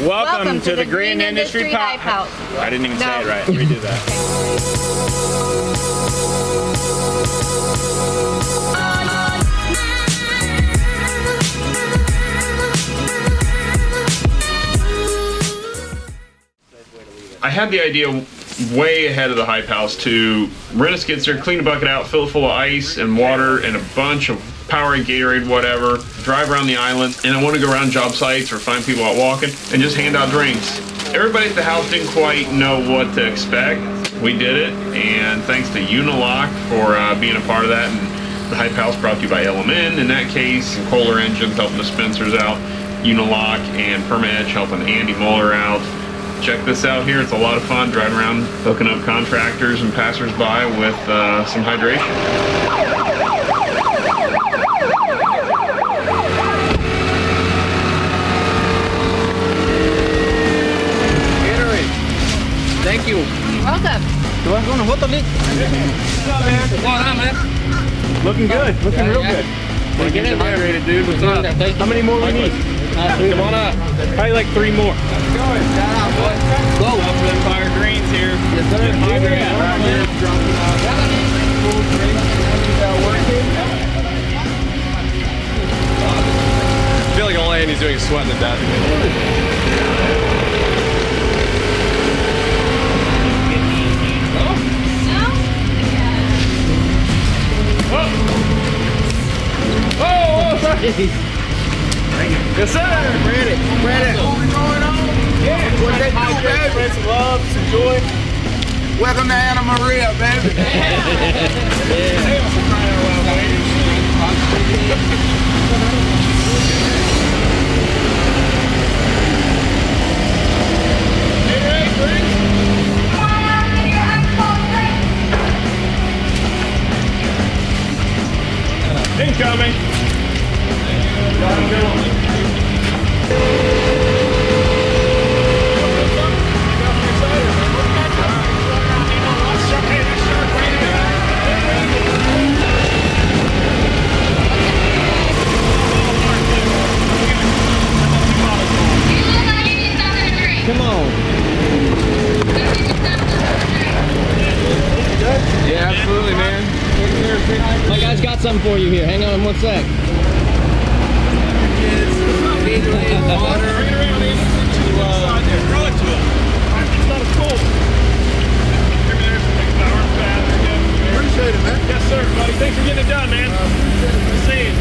Welcome to the Green Industry Pipe House. I didn't even say it right. Redo that. I had the idea way ahead of the hype house to rent a skid steer, clean a bucket out, fill it full of ice and water and a bunch of Powerade, Gatorade, whatever, drive around the island, and I want to go around job sites or find people out walking and just hand out drinks. Everybody at the house didn't quite know what to expect. We did it, and thanks to Unilock for being a part of that, and the hype house brought to you by LMN in that case, and Kohler Engines helping the Spencers out, Unilock and PermaEdge helping Andy Mueller out. Check this out here, it's a lot of fun driving around hooking up contractors and passers-by with some hydration. Thank you. You're welcome. Do I want to hold the lid? What's up, man? What's going on, man? Looking good, looking real good. Wanna get hydrated, dude. What's up? How many more we need? Come on up. Probably like 3 more. Shout out, boy. Go. Up for the fire greens here. Yes, sir. Get hydrated right here. I feel like all Andy's doing is sweating to death. Yes, sir. Spread it. Spread it. Yeah. What they do, baby. Spread some love, some joy. Welcome to Anna Maria, baby. Incoming. Come on. Yeah, absolutely, man. My guy's got something for you here. Hang on one sec. Appreciate it, man. Yes, sir, buddy. Thanks for getting it done, man. See you.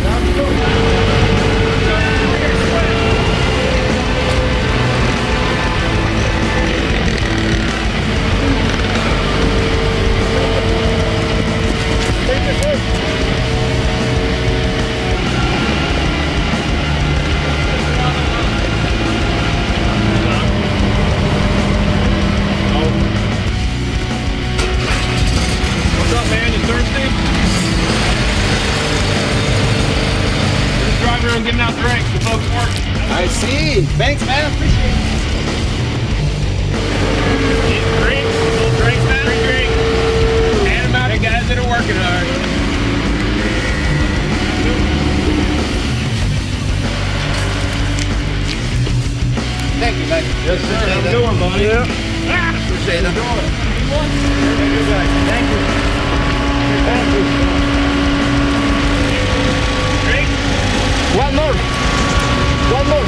What's up, man? You thirsty? Just driving around giving out drinks to folks working. I see. Thanks, man. Appreciate it. Get drinks, little drinks, man. Free drink. Hand them out to guys that are working hard. Thank you, man. Yes, sir. How you doing, buddy? Yeah. Appreciate it. Thank you. Thank you. Drink. One more. One more.